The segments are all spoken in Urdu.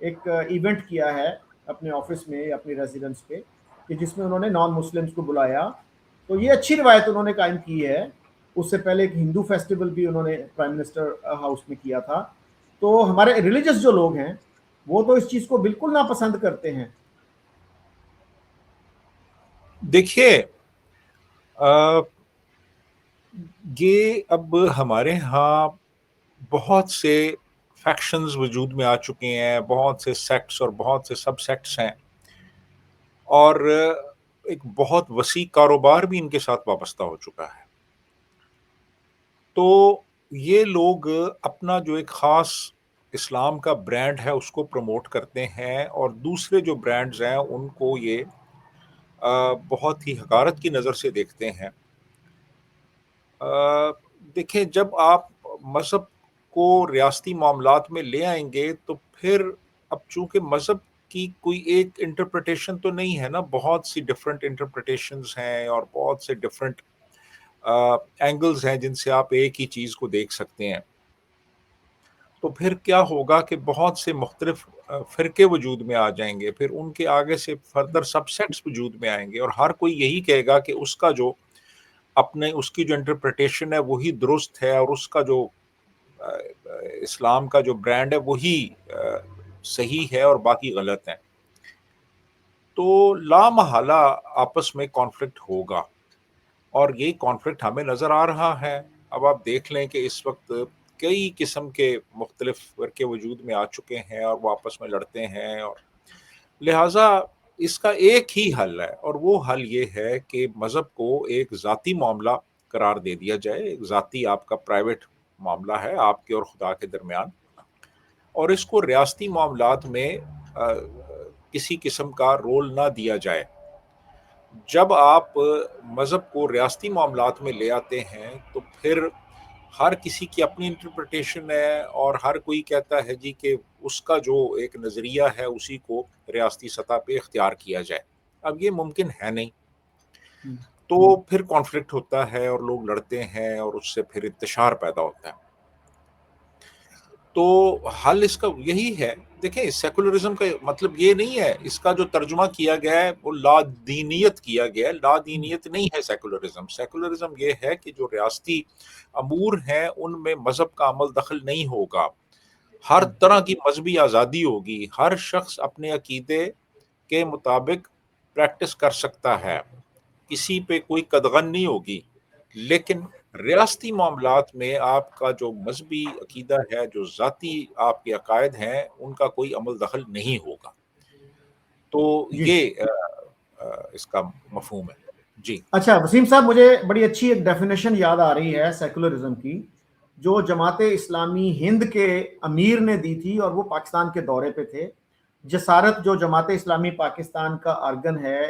ایک ایونٹ کیا ہے اپنے آفس میں اپنی ریزیڈنس پہ کہ جس میں انہوں نے نان مسلمس کو بلایا. تو یہ اچھی روایت انہوں نے قائم کی ہے. اس سے پہلے ایک ہندو فیسٹیول بھی انہوں نے پرائم منسٹر ہاؤس میں کیا تھا. تو ہمارے ریلیجس جو لوگ ہیں وہ تو اس چیز کو بالکل ناپسند کرتے ہیں. دیکھیے یہ اب ہمارے ہاں بہت سے فیکشنز وجود میں آ چکے ہیں, بہت سے سیکٹس اور بہت سے سب سیکٹس ہیں, اور ایک بہت وسیع کاروبار بھی ان کے ساتھ وابستہ ہو چکا ہے. تو یہ لوگ اپنا جو ایک خاص اسلام کا برانڈ ہے اس کو پروموٹ کرتے ہیں, اور دوسرے جو برانڈز ہیں ان کو یہ بہت ہی حقارت کی نظر سے دیکھتے ہیں. دیکھیں, جب آپ مذہب کو ریاستی معاملات میں لے آئیں گے تو پھر اب چونکہ مذہب کی کوئی ایک انٹرپریٹیشن تو نہیں ہے نا, بہت سی ڈفرینٹ انٹرپریٹیشنز ہیں اور بہت سے ڈفرینٹ اینگلز ہیں جن سے آپ ایک ہی چیز کو دیکھ سکتے ہیں. تو پھر کیا ہوگا کہ بہت سے مختلف فرقے وجود میں آ جائیں گے, پھر ان کے آگے سے فردر سب سیٹس وجود میں آئیں گے, اور ہر کوئی یہی کہے گا کہ اس کا جو اس کی جو انٹرپریٹیشن ہے وہی درست ہے, اور اس کا جو اسلام کا جو برانڈ ہے وہی صحیح ہے اور باقی غلط ہیں. تو لا محالہ آپس میں کانفلکٹ ہوگا, اور یہی کانفلکٹ ہمیں نظر آ رہا ہے. اب آپ دیکھ لیں کہ اس وقت کئی قسم کے مختلف فرقے وجود میں آ چکے ہیں اور وہ آپس میں لڑتے ہیں, اور لہٰذا اس کا ایک ہی حل ہے, اور وہ حل یہ ہے کہ مذہب کو ایک ذاتی معاملہ قرار دے دیا جائے. ایک ذاتی آپ کا پرائیویٹ معاملہ ہے آپ کے اور خدا کے درمیان, اور اس کو ریاستی معاملات میں کسی قسم کا رول نہ دیا جائے. جب آپ مذہب کو ریاستی معاملات میں لے آتے ہیں تو پھر ہر کسی کی اپنی انٹرپریٹیشن ہے, اور ہر کوئی کہتا ہے جی کہ اس کا جو ایک نظریہ ہے اسی کو ریاستی سطح پہ اختیار کیا جائے. اب یہ ممکن ہے نہیں, تو پھر کانفلکٹ ہوتا ہے اور لوگ لڑتے ہیں, اور اس سے پھر انتشار پیدا ہوتا ہے. تو حل اس کا یہی ہے. دیکھیں, سیکولرزم کا مطلب یہ نہیں ہے, اس کا جو ترجمہ کیا گیا ہے وہ لا دینیت کیا گیا ہے. لا دینیت نہیں ہے سیکولرزم. سیکولرزم یہ ہے کہ جو ریاستی امور ہیں ان میں مذہب کا عمل دخل نہیں ہوگا, ہر طرح کی مذہبی آزادی ہوگی, ہر شخص اپنے عقیدے کے مطابق پریکٹس کر سکتا ہے, کسی پہ کوئی قدغن نہیں ہوگی. لیکن ریاستی معاملات میں آپ کا جو مذہبی عقیدہ ہے, جو ذاتی آپ کے عقائد ہیں, ان کا کوئی عمل دخل نہیں ہوگا. تو جی یہ اس کا مفہوم ہے. جی اچھا وسیم صاحب, مجھے بڑی اچھی ایک ڈیفینیشن یاد آ رہی ہے سیکولرزم کی, جو جماعت اسلامی ہند کے امیر نے دی تھی, اور وہ پاکستان کے دورے پہ تھے. جسارت جو جماعت اسلامی پاکستان کا آرگن ہے,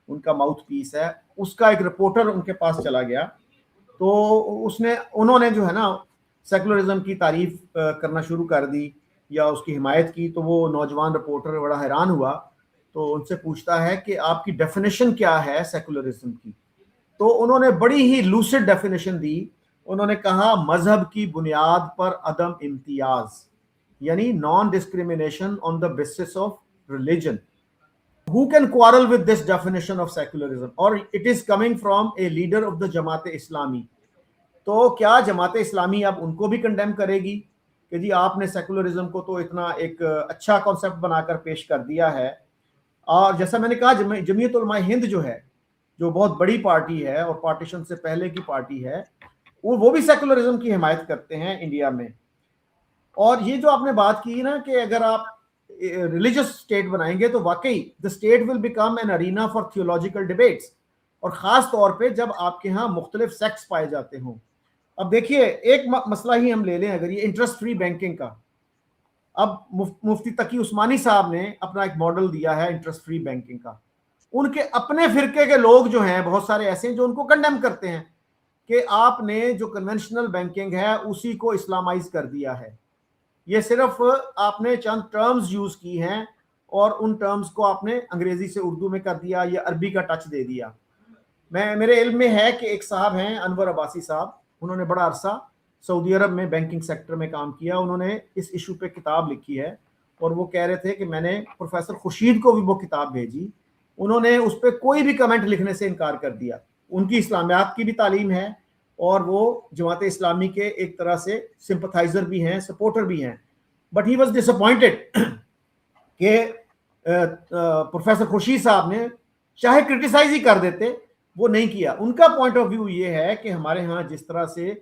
ان کا ماؤتھ پیس ہے, اس کا ایک رپورٹر ان کے پاس چلا گیا. تو انہوں نے جو ہے نا سیکولرزم کی تعریف کرنا شروع کر دی یا اس کی حمایت کی. تو وہ نوجوان رپورٹر بڑا حیران ہوا, تو ان سے پوچھتا ہے کہ آپ کی ڈیفینیشن کیا ہے سیکولرزم کی. تو انہوں نے بڑی ہی لوسڈ ڈیفینیشن دی. انہوں نے کہا مذہب کی بنیاد پر عدم امتیاز, یعنی naan discrimination on the basis of religion. Who can quarrel with this definition of secularism? Or it is coming from a leader of the Jamaat Islami. تو کیا جماعت اسلامی اب ان کو بھی کنڈیم کرے گی کہ جی آپ نے سیکولرزم کو تو اتنا ایک اچھا کانسیپٹ بنا کر پیش کر دیا ہے. اور جیسا میں نے کہا, جمعیت علماء ہند جو ہے, جو بہت بڑی پارٹی ہے اور پارٹیشن سے پہلے کی پارٹی ہے, وہ بھی سیکولرزم کی حمایت کرتے ہیں انڈیا میں. اور یہ جو آپ نے بات کی نا کہ اگر آپ ریلیجس اسٹیٹ بنائیں گے تو واقعی the state will become an arena for theological debates, اور خاص طور پہ جب آپ کے ہاں مختلف سیکٹس پائے جاتے ہوں. اب دیکھیے, ایک مسئلہ ہی ہم لے لیں, اگر یہ انٹرسٹ فری بینکنگ کا, اب مفتی تقی عثمانی صاحب نے اپنا ایک ماڈل دیا ہے انٹرسٹ فری بینکنگ کا. ان کے اپنے فرقے کے لوگ جو ہیں بہت سارے ایسے ہیں جو ان کو کنڈیم کرتے ہیں کہ آپ نے جو کنونشنل بینکنگ ہے اسی کو اسلامائز کر دیا ہے. یہ صرف آپ نے چند ٹرمز یوز کی ہیں اور ان ٹرمز کو آپ نے انگریزی سے اردو میں کر دیا یا عربی کا ٹچ دے دیا. میرے علم میں ہے کہ ایک صاحب ہیں انور عباسی صاحب, انہوں نے بڑا عرصہ سعودی عرب میں بینکنگ سیکٹر میں کام کیا. انہوں نے اس ایشو پہ کتاب لکھی ہے, اور وہ کہہ رہے تھے کہ میں نے پروفیسر خورشید کو بھی وہ کتاب بھیجی, انہوں نے اس پہ کوئی بھی کمنٹ لکھنے سے انکار کر دیا. ان کی اسلامیات کی بھی تعلیم ہے اور وہ جماعت اسلامی کے ایک طرح سے سمپتھائزر بھی ہیں, سپورٹر بھی ہیں. بٹ ہی واز ڈس اپوائنٹڈ کہ پروفیسر خورشید صاحب نے چاہے کرٹیسائز ہی کر دیتے, وہ نہیں کیا. ان کا پوائنٹ آف ویو یہ ہے کہ ہمارے ہاں جس طرح سے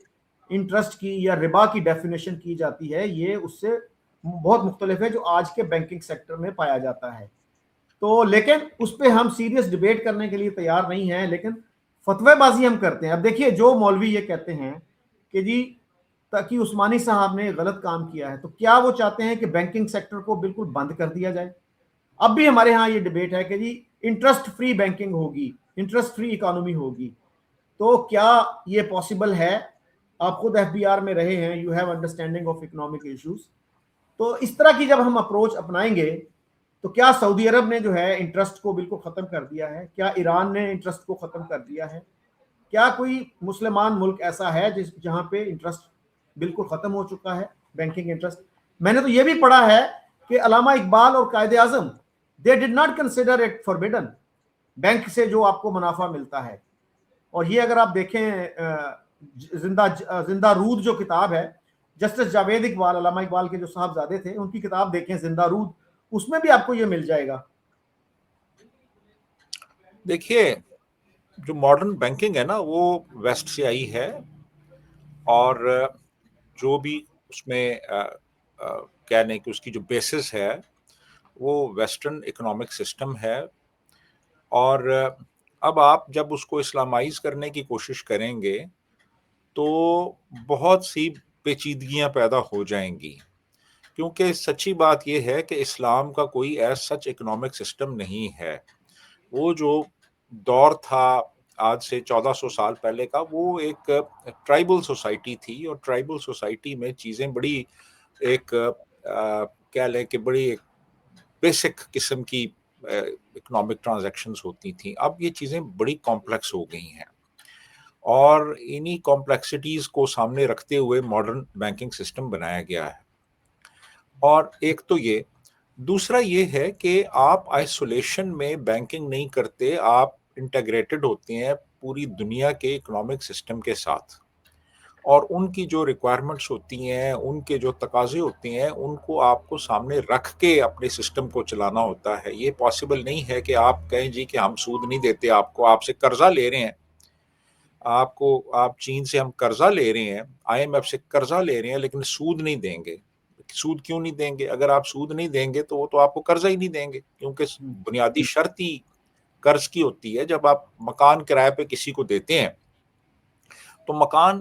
انٹرسٹ کی یا ربا کی ڈیفینیشن کی جاتی ہے یہ اس سے بہت مختلف ہے جو آج کے بینکنگ سیکٹر میں پایا جاتا ہے. تو لیکن اس پہ ہم سیریس ڈیبیٹ کرنے کے لیے تیار نہیں ہیں, لیکن فتوی بازی ہم کرتے ہیں. اب دیکھیے جو مولوی یہ کہتے ہیں کہ جی تقی عثمانی صاحب نے غلط کام کیا ہے, تو کیا وہ چاہتے ہیں کہ بینکنگ سیکٹر کو بالکل بند کر دیا جائے؟ اب بھی ہمارے ہاں یہ ڈیبیٹ ہے کہ جی انٹرسٹ فری بینکنگ ہوگی, انٹرسٹ فری اکانومی ہوگی, تو کیا یہ پاسبل ہے؟ آپ خود ایف بی آر میں رہے ہیں, you have understanding of economic issues. تو اس طرح کی جب ہم اپروچ اپنائیں گے تو کیا سعودی عرب نے جو ہے انٹرسٹ کو بالکل ختم کر دیا ہے؟ کیا ایران نے انٹرسٹ کو ختم کر دیا ہے؟ کیا کوئی مسلمان ملک ایسا ہے جہاں پہ انٹرسٹ بالکل ختم ہو چکا ہے, بینکنگ انٹرسٹ؟ میں نے تو یہ بھی پڑھا ہے کہ علامہ اقبال اور Quaid Azam they did not consider it forbidden, bank سے جو آپ کو منافع ملتا ہے. اور یہ اگر آپ دیکھیں زندہ رود جو کتاب ہے, جسٹس جاوید اقبال, علامہ اقبال کے جو صاحبزادے تھے, ان کی کتاب دیکھیں زندہ رود, اس میں بھی آپ کو یہ مل جائے گا. دیکھیے جو ماڈرن بینکنگ ہے نا وہ ویسٹ سے آئی ہے, اور جو بھی اس میں کہہ لیں کہ اس کی جو بیسس ہے وہ ویسٹرن اکنامک سسٹم ہے. اور اب آپ جب اس کو اسلامائز کرنے کی کوشش کریں گے تو بہت سی پیچیدگیاں پیدا ہو جائیں گی, کیونکہ سچی بات یہ ہے کہ اسلام کا کوئی ایز سچ اکنامک سسٹم نہیں ہے. وہ جو دور تھا آج سے 1400 سال پہلے کا, وہ ایک ٹرائبل سوسائٹی تھی, اور ٹرائبل سوسائٹی میں چیزیں بڑی ایک کہہ لیں کہ بڑی ایک بیسک قسم کی اکنامک ٹرانزیکشنز ہوتی تھیں. اب یہ چیزیں بڑی کمپلیکس ہو گئی ہیں, اور انہی کمپلیکسٹیز کو سامنے رکھتے ہوئے ماڈرن بینکنگ سسٹم بنایا گیا ہے. اور ایک تو یہ, دوسرا یہ ہے کہ آپ آئسولیشن میں بینکنگ نہیں کرتے, آپ انٹیگریٹڈ ہوتے ہیں پوری دنیا کے اکنامک سسٹم کے ساتھ, اور ان کی جو ریکوائرمنٹس ہوتی ہیں, ان کے جو تقاضے ہوتے ہیں, ان کو آپ کو سامنے رکھ کے اپنے سسٹم کو چلانا ہوتا ہے. یہ پاسبل نہیں ہے کہ آپ کہیں جی کہ ہم سود نہیں دیتے آپ سے قرضہ لے رہے ہیں, آپ چین سے ہم قرضہ لے رہے ہیں, آئی ایم ایف سے قرضہ لے رہے ہیں, لیکن سود نہیں دیں گے. سود کیوں نہیں دیں گے؟ اگر آپ سود نہیں دیں گے تو وہ تو آپ کو قرضہ ہی نہیں دیں گے, کیونکہ بنیادی شرط ہی قرض کی ہوتی ہے. جب آپ مکان کرائے پہ کسی کو دیتے ہیں تو مکان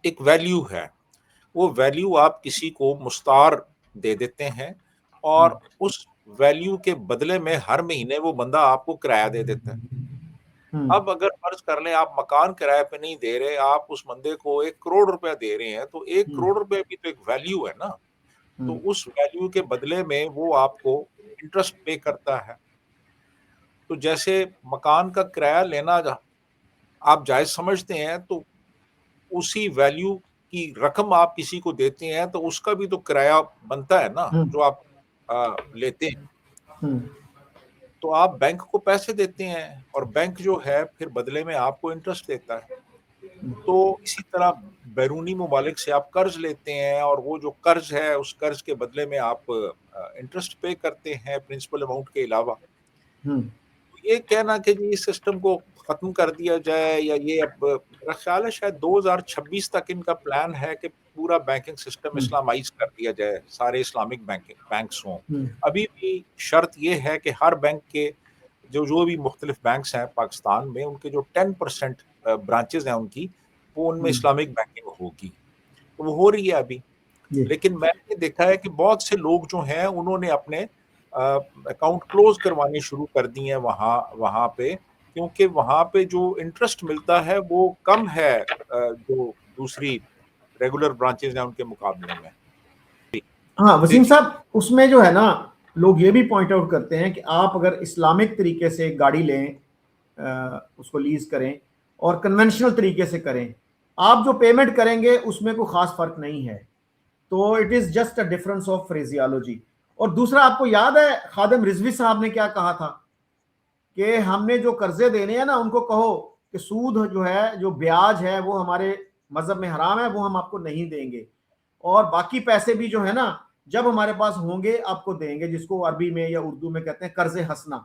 ایک ویلیو ہے, وہ ویلیو آپ کسی کو مستعار دے دیتے ہیں, اور اس ویلیو کے بدلے میں ہر مہینے وہ بندہ آپ کو کرایہ دے دیتا ہے. اب اگر فرض کر لیں آپ مکان کرائے پہ نہیں دے رہے, آپ اس بندے کو 1 کروڑ روپے دے رہے ہیں, تو 1 کروڑ روپے بھی تو ایک ویلیو ہے نا. تو اس ویلیو کے بدلے میں وہ آپ کو انٹرسٹ پے کرتا ہے. تو جیسے مکان کا کرایہ لینا آپ جائز سمجھتے ہیں, تو اسی ویلیو کی رقم آپ کسی کو دیتے ہیں تو اس کا بھی تو کرایہ بنتا ہے نا جو آپ لیتے ہیں. تو آپ بینک کو پیسے دیتے ہیں, اور بینک جو ہے پھر بدلے میں آپ کو انٹرسٹ دیتا ہے. تو اسی طرح بیرونی ممالک سے آپ قرض لیتے ہیں, اور وہ جو قرض ہے اس قرض کے بدلے میں آپ انٹرسٹ پے کرتے ہیں پرنسپل اماؤنٹ کے علاوہ. یہ کہنا کہ جی اس سسٹم کو ختم کر دیا جائے, یا یہ اب میرا خیال ہے شاید 2026 تک ان کا پلان ہے کہ پورا بینکنگ سسٹم اسلامائز کر دیا جائے, سارے اسلامک بینکس ہوں. ابھی بھی شرط یہ ہے کہ ہر بینک کے جو بھی مختلف بینکس ہیں پاکستان میں, ان کے جو 10% برانچز ہیں ان کی, وہ ان میں اسلامک بینکنگ ہوگی. وہ ہو رہی ہے ابھی, لیکن میں نے دیکھا ہے کہ بہت سے لوگ جو ہیں انہوں نے اپنے اکاؤنٹ کلوز کروانے شروع کر دی ہیں وہاں پہ, کیونکہ وہاں پہ جو انٹرسٹ ملتا ہے وہ کم ہے جو دوسری ریگولر برانچز ہیں ان کے مقابلے میں. ہاں وسیم صاحب, اس میں جو ہے نا لوگ یہ بھی پوائنٹ آؤٹ کرتے ہیں کہ آپ اگر اسلامک طریقے سے گاڑی لیں, اس کو لیز کریں, اور کنونشنل طریقے سے کریں, آپ جو پیمنٹ کریں گے اس میں کوئی خاص فرق نہیں ہے. تو it is just a difference of phraseology. اور دوسرا آپ کو یاد ہے خادم رضوی صاحب نے کیا کہا تھا کہ ہم نے جو قرضے دینے ہیں نا ان کو کہو کہ سود جو ہے جو بیاج ہے وہ ہمارے مذہب میں حرام ہے، وہ ہم آپ کو نہیں دیں گے، اور باقی پیسے بھی جو ہے نا جب ہمارے پاس ہوں گے آپ کو دیں گے، جس کو عربی میں یا اردو میں کہتے ہیں قرض حسنہ۔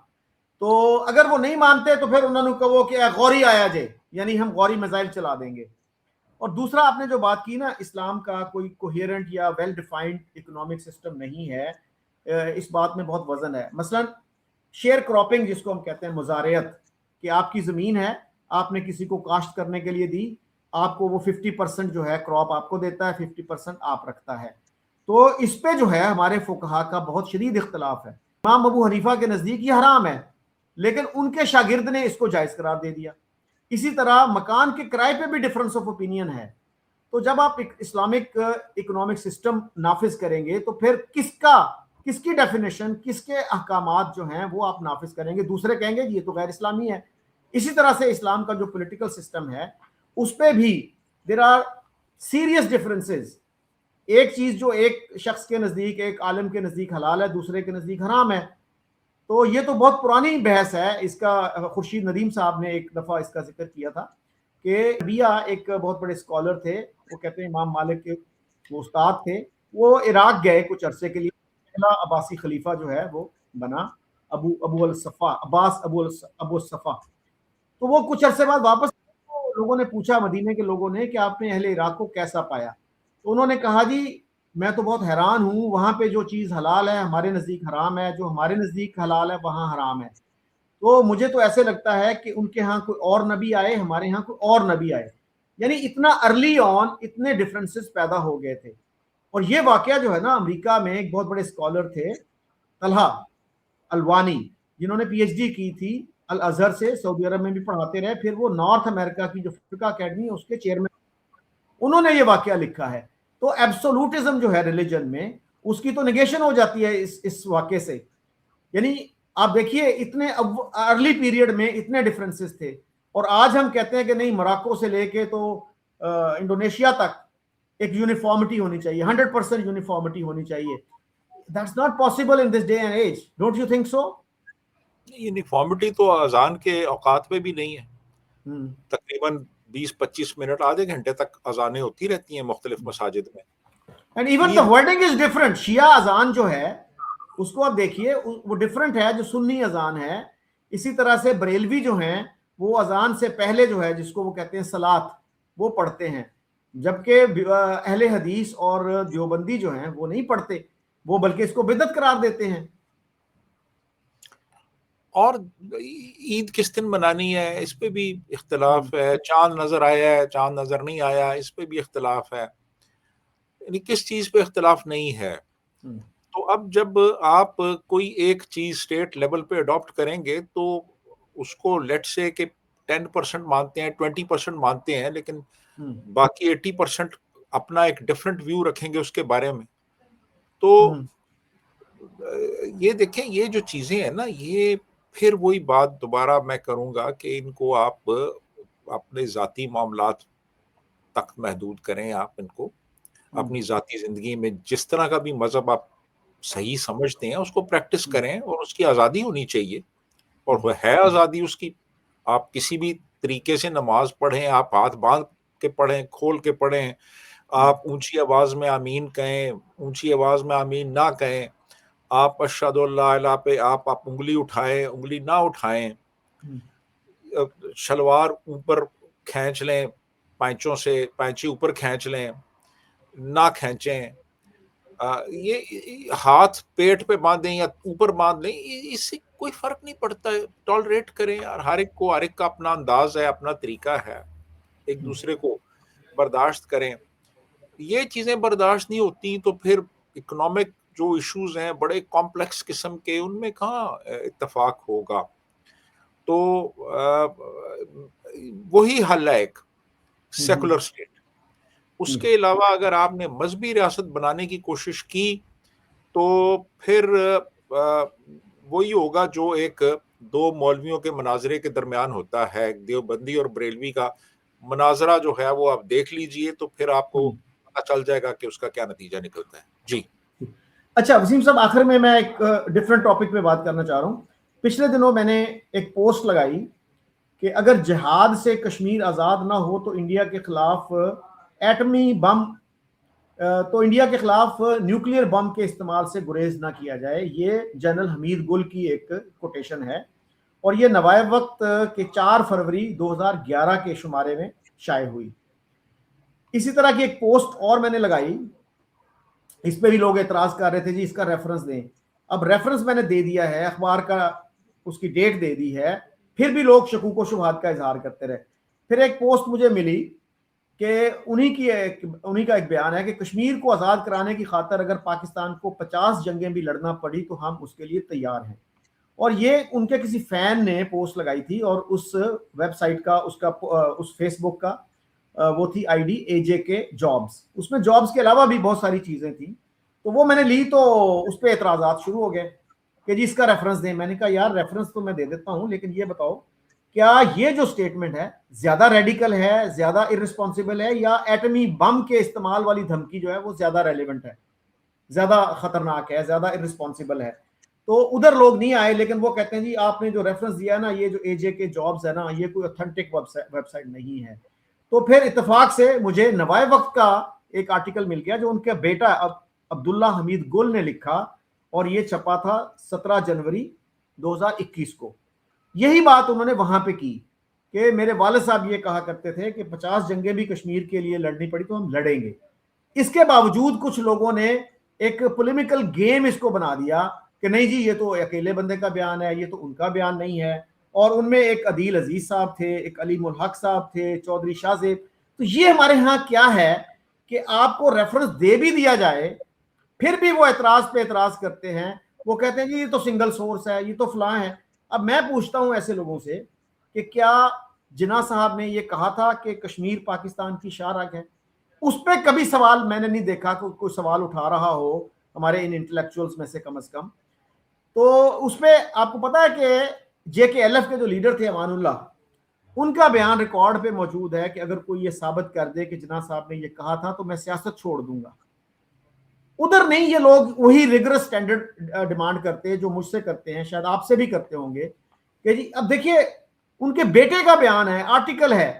تو اگر وہ نہیں مانتے تو پھر انہوں نے کہو کہ غوری آیا جائے، یعنی ہم غوری میزائل چلا دیں گے۔ اور دوسرا آپ نے جو بات کی نا، اسلام کا کوئی کوہیرنٹ یا ویل ڈیفائنڈ اکنامک سسٹم نہیں ہے، اس بات میں بہت وزن ہے۔ مثلا شیئر کراپنگ جس کو ہم کہتے ہیں، مزارعت، کہ آپ کی زمین ہے، آپ نے کسی کو کاشت کرنے کے لیے دی، آپ کو وہ 50% جو ہے کراپ آپ کو دیتا ہے، 50% آپ رکھتا ہے۔ تو اس پہ جو ہے ہمارے فقہا کا بہت شدید اختلاف ہے۔ امام ابو حنیفہ کے نزدیک یہ حرام ہے، لیکن ان کے شاگرد نے اس کو جائز قرار دے دیا۔ اسی طرح مکان کے کرائے پہ بھی ڈفرنس آف اوپینین ہے۔ تو جب آپ اسلامک اکنامک سسٹم نافذ کریں گے تو پھر کس کی ڈیفینیشن، کس کے احکامات جو ہیں وہ آپ نافذ کریں گے؟ دوسرے کہیں گے یہ تو غیر اسلامی ہے۔ اسی طرح سے اسلام کا جو پولیٹیکل سسٹم ہے اس پہ بھی دیر آر سیریس ڈفرنسز۔ ایک چیز جو ایک شخص کے نزدیک، ایک عالم کے نزدیک حلال ہے، دوسرے کے نزدیک حرام ہے۔ تو یہ تو بہت پرانی بحث ہے۔ اس کا خورشید ندیم صاحب نے ایک دفعہ اس کا ذکر کیا تھا کہ ربیہ ایک بہت بڑے اسکالر تھے، وہ کہتے ہیں امام مالک کے وہ استاد تھے، وہ عراق گئے کچھ عرصے کے لیے، پہلا عباسی خلیفہ جو ہے وہ بنا ابو الصفا، عباس ابو الصفا۔ تو وہ کچھ عرصے بعد واپس، لوگوں نے پوچھا مدینے کے لوگوں نے کہ آپ نے اہل عراق کو کیسا پایا؟ تو انہوں نے کہا جی میں تو بہت حیران ہوں، وہاں پہ جو چیز حلال ہے ہمارے نزدیک حرام ہے، جو ہمارے نزدیک حلال ہے وہاں حرام ہے۔ تو مجھے تو ایسے لگتا ہے کہ ان کے ہاں کوئی اور نبی آئے، ہمارے ہاں کوئی اور نبی آئے، یعنی اتنا ارلی آن اتنے ڈفرنسز پیدا ہو گئے تھے۔ اور یہ واقعہ جو ہے نا، امریکہ میں ایک بہت بڑے اسکالر تھے طلحہ الوانی، جنہوں نے پی ایچ ڈی کی تھی الازہر سے، سعودی عرب میں بھی پڑھاتے رہے، پھر وہ نارتھ امریکہ کی جو فقہ اکیڈمی ہے اس کے چیئرمین، انہوں نے یہ واقعہ لکھا ہے۔ تو ایبسولوٹزم جو ہے ریلیجن میں، اس کی تو نگیشن ہو جاتی ہے اس واقعے سے۔ یعنی آپ دیکھیے اتنے ارلی پیریڈ میں اتنے ڈفرنسز تھے، اور آج ہم کہتے ہیں کہ نہیں، موراکو سے لے کے تو انڈونیشیا تک ایک یونیفارمٹی ہونی چاہیے، 100% یونیفارمٹی ہونی چاہیے۔ That's not possible in this day and age. Don't you think so? Uniformity تو اذان کے اوقات میں بھی نہیں ہے۔ تقریباً 20-25 منٹ، آدھے گھنٹے تک اذانیں ہوتی رہتی ہیں مختلف مساجد میں۔ And even the wording is different. شیعہ اذان جو ہے اس کو آپ دیکھیے، وہ ڈفرنٹ ہے جو سنی اذان ہے۔ اسی طرح سے بریلوی جو ہیں وہ اذان سے پہلے جو ہے جس کو وہ کہتے ہیں صلاۃ، وہ پڑھتے ہیں، جبکہ اہل حدیث اور دیوبندی جو ہیں وہ نہیں پڑھتے، وہ بلکہ اس کو بدعت قرار دیتے ہیں۔ اور عید کس دن منانی ہے اس پہ بھی اختلاف ہے، چاند نظر آیا ہے، چاند نظر نہیں آیا، اس پہ بھی اختلاف ہے، یعنی کس چیز پہ اختلاف نہیں ہے۔ تو اب جب آپ کوئی ایک چیز اسٹیٹ لیول پہ اڈاپٹ کریں گے تو اس کو لیٹ سے کہ 10% مانتے ہیں، 20% مانتے ہیں، لیکن باقی 80% اپنا ایک ڈفرینٹ ویو رکھیں گے اس کے بارے میں۔ تو یہ دیکھیں، یہ جو چیزیں ہیں نا، یہ پھر وہی بات دوبارہ میں کروں گا کہ ان کو آپ اپنے ذاتی معاملات تک محدود کریں۔ آپ ان کو اپنی ذاتی زندگی میں جس طرح کا بھی مذہب آپ صحیح سمجھتے ہیں اس کو پریکٹس کریں، اور اس کی آزادی ہونی چاہیے، اور وہ ہے آزادی اس کی۔ آپ کسی بھی طریقے سے نماز پڑھیں، آپ ہاتھ باندھ کے پڑھیں، کھول کے پڑھیں، آپ اونچی آواز میں آمین کہیں، اونچی آواز میں آمین نہ کہیں، آپ اشہد اللہ الہ پہ آپ انگلی اٹھائیں، انگلی نہ اٹھائیں، شلوار اوپر کھینچ لیں، پینچوں سے پینچی اوپر کھینچ لیں، نہ کھینچیں، یہ ہاتھ پیٹ پہ باندھیں یا اوپر باندھ لیں، اس سے کوئی فرق نہیں پڑتا ہے۔ ٹالریٹ کریں یار، ہر ایک کا اپنا انداز ہے، اپنا طریقہ ہے، ایک دوسرے کو برداشت کریں۔ یہ چیزیں برداشت نہیں ہوتی تو پھر اکنامک جو ایشوز ہیں بڑے کمپلیکس قسم کے، ان میں کہاں اتفاق ہوگا۔ تو وہی حل ہے ایک سیکولر اسٹیٹ۔ اس کے علاوہ اگر آپ نے مذہبی ریاست بنانے کی کوشش کی تو پھر وہی ہوگا جو ایک دو مولویوں کے مناظرے کے درمیان ہوتا ہے، دیوبندی اور بریلوی کا مناظرہ جو ہے وہ آپ دیکھ لیجئے، تو پھر آپ کو پتہ چل جائے گا کہ اس کا کیا نتیجہ نکلتا ہے۔ جی اچھا وسیم صاحب، آخر میں ایک ڈفرینٹ ٹاپک پہ بات کرنا چاہ رہا ہوں. پچھلے دنوں میں نے ایک پوسٹ لگائی کہ اگر جہاد سے کشمیر آزاد نہ ہو تو انڈیا کے خلاف ایٹمی بم تو انڈیا کے خلاف نیوکلیئر بم کے استعمال سے گریز نہ کیا جائے. یہ جنرل حمید گل کی ایک کوٹیشن ہے اور یہ نوائے وقت کے 4 فروری 2011 کے شمارے میں شائع ہوئی. اسی طرح کی ایک پوسٹ اور میں نے لگائی، اس پہ بھی لوگ اعتراض کر رہے تھے جی اس کا ریفرنس دیں. اب ریفرنس میں نے دے دیا ہے، اخبار کا اس کی ڈیٹ دے دی ہے، پھر بھی لوگ شکوک و شبہات کا اظہار کرتے رہے. پھر ایک پوسٹ مجھے ملی کہ انہی کا ایک بیان ہے کہ کشمیر کو آزاد کرانے کی خاطر اگر پاکستان کو 50 جنگیں بھی لڑنا پڑی تو ہم اس کے لیے تیار ہیں. اور یہ ان کے کسی فین نے پوسٹ لگائی تھی، اور اس ویب سائٹ کا اس فیس بک کا وہ تھی آئی ڈی AJK جابس. اس میں جابس کے علاوہ بھی بہت ساری چیزیں تھیں، تو وہ میں نے لی تو اس پہ اعتراضات شروع ہو گئے کہ جی اس کا ریفرنس دیں. میں نے کہا یار ریفرنس تو میں دے دیتا ہوں، لیکن یہ بتاؤ کیا یہ جو سٹیٹمنٹ ہے زیادہ ریڈیکل ہے، زیادہ ارسپانسیبل ہے، یا ایٹمی بم کے استعمال والی دھمکی جو ہے وہ زیادہ ریلیونٹ ہے، زیادہ خطرناک ہے، زیادہ ارسپانسیبل ہے؟ تو ادھر لوگ نہیں آئے، لیکن وہ کہتے ہیں جی آپ نے جو ریفرنس دیا ہے نا، یہ جو AJK جابس ہے نا، یہ کوئی اوتھینٹک ویب سائٹ نہیں ہے. تو پھر اتفاق سے مجھے نوائے وقت کا ایک آرٹیکل مل گیا جو ان کا بیٹا عبداللہ حمید گل نے لکھا، اور یہ چھپا تھا 17 جنوری 2021 کو. یہی بات انہوں نے وہاں پہ کی کہ میرے والد صاحب یہ کہا کرتے تھے کہ 50 جنگیں بھی کشمیر کے لیے لڑنی پڑی تو ہم لڑیں گے. اس کے باوجود کچھ لوگوں نے ایک پولیمیکل گیم اس کو بنا دیا کہ نہیں جی یہ تو اکیلے بندے کا بیان ہے، یہ تو ان کا بیان نہیں ہے. اور ان میں ایک عدیل عزیز صاحب تھے، ایک علیم الحق صاحب تھے، چودھری شاہ زیب. تو یہ ہمارے ہاں کیا ہے کہ آپ کو ریفرنس دے بھی دیا جائے، پھر بھی وہ اعتراض پہ اعتراض کرتے ہیں. وہ کہتے ہیں جی یہ تو سنگل سورس ہے، یہ تو فلاں ہے. اب میں پوچھتا ہوں ایسے لوگوں سے کہ کیا جناح صاحب نے یہ کہا تھا کہ کشمیر پاکستان کی شاہ رگ ہے؟ اس پہ کبھی سوال میں نے نہیں دیکھا کہ کوئی سوال اٹھا رہا ہو ہمارے ان انٹلیکچوئلز میں سے کم از کم. تو اس پہ آپ کو پتا ہے کہ JKLF کے جو لیڈر تھے امان اللہ، ان کا بیان ریکارڈ پہ موجود ہے کہ اگر کوئی یہ ثابت کر دے کہ جناح صاحب نے یہ کہا تھا تو میں سیاست چھوڑ دوں گا. ادھر نہیں، یہ لوگ وہی ریگرس سٹینڈرڈ ڈیمانڈ کرتے ہیں جو مجھ سے کرتے ہیں، شاید آپ سے بھی کرتے ہوں گے کہ جی اب دیکھیے ان کے بیٹے کا بیان ہے، آرٹیکل ہے،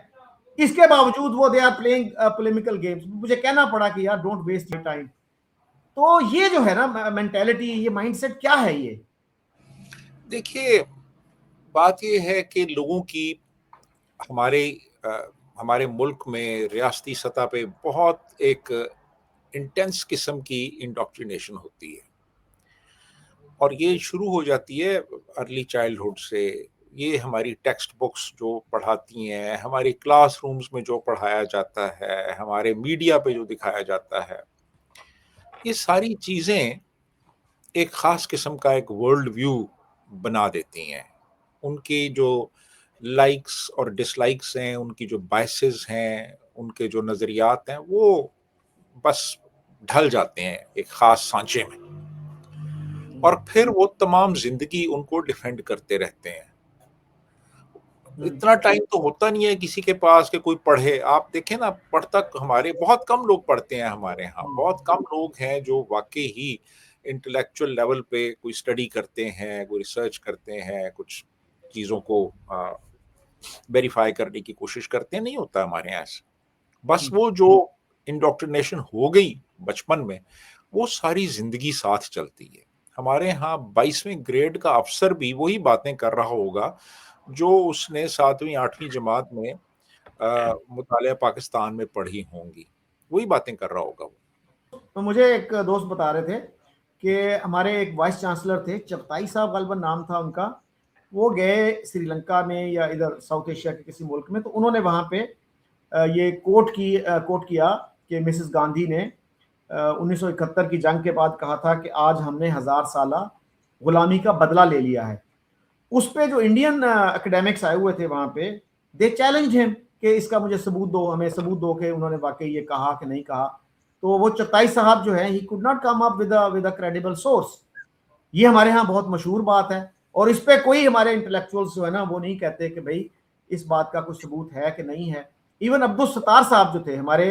اس کے باوجود وہ دے آر پلینگ پولیمیکل گیمز. مجھے کہنا پڑا کہ یار ڈونٹ ویسٹ یور ٹائم. تو یہ جو ہے نا مینٹیلٹی، یہ مائنڈ سیٹ کیا ہے؟ یہ دیکھیے بات یہ ہے کہ لوگوں کی ہمارے ملک میں ریاستی سطح پہ بہت ایک انٹینس قسم کی انڈاکٹرینیشن ہوتی ہے، اور یہ شروع ہو جاتی ہے ارلی چائلڈہڈ سے. یہ ہماری ٹیکسٹ بکس جو پڑھاتی ہیں، ہماری کلاس رومز میں جو پڑھایا جاتا ہے، ہمارے میڈیا پہ جو دکھایا جاتا ہے، یہ ساری چیزیں ایک خاص قسم کا ایک ورلڈ ویو بنا دیتی ہیں. ان کی جو لائکس اور ڈس لائکس ہیں، ان کی جو بائسز ہیں، ان کے جو نظریات ہیں، وہ بس ڈھل جاتے ہیں ایک خاص سانچے میں، اور پھر وہ تمام زندگی ان کو ڈیفینڈ کرتے رہتے ہیں. اتنا ٹائم تو ہوتا نہیں ہے کسی کے پاس کہ کوئی پڑھے. آپ دیکھیں نا، پڑھتا ہمارے بہت کم لوگ پڑھتے ہیں. ہمارے ہاں بہت کم لوگ ہیں جو واقعی ہی انٹلیکچوئل لیول پہ کوئی اسٹڈی کرتے ہیں، کوئی ریسرچ کرتے ہیں، کچھ چیزوں کو ویریفائی کرنے کی کوشش کرتے ہیں. نہیں ہوتا ہمارے یہاں سے. بس وہ جو انڈاکٹرینیشن ہو گئی بچپن میں، وہ ساری زندگی ساتھ چلتی ہے. ہمارے ہاں 22ویں گریڈ کا افسر بھی وہی باتیں کر رہا ہوگا جو اس نے 7ویں 8ویں جماعت میں مطالعہ پاکستان میں پڑھی ہوں گی، وہی باتیں کر رہا ہوگا وہ. مجھے ایک دوست بتا رہے تھے کہ ہمارے ایک وائس چانسلر تھے، چغتائی صاحب غالباً نام تھا ان کا. وہ گئے سری لنکا میں یا ادھر ساؤتھ ایشیا کے کسی ملک میں، تو انہوں نے وہاں پہ یہ کوٹ کیا کہ مسز گاندھی نے 1971 کی جنگ کے بعد کہا تھا کہ آج ہم نے 1000 سالہ غلامی کا بدلہ لے لیا ہے. اس پہ جو انڈین اکیڈیمکس آئے ہوئے تھے وہاں پہ، دے چیلنج ہم کہ اس کا مجھے ثبوت دو، ہمیں ثبوت دو کہ انہوں نے واقعی یہ کہا کہ نہیں کہا. تو وہ چغتائی صاحب جو ہے he could not come up with a credible source. یہ ہمارے ہاں بہت مشہور بات ہے، اور اس پہ کوئی ہمارے انٹلیکچوئلز جو ہے نا وہ نہیں کہتے کہ بھائی اس بات کا کوئی ثبوت ہے کہ نہیں ہے. ایون عبدالستار صاحب جو تھے ہمارے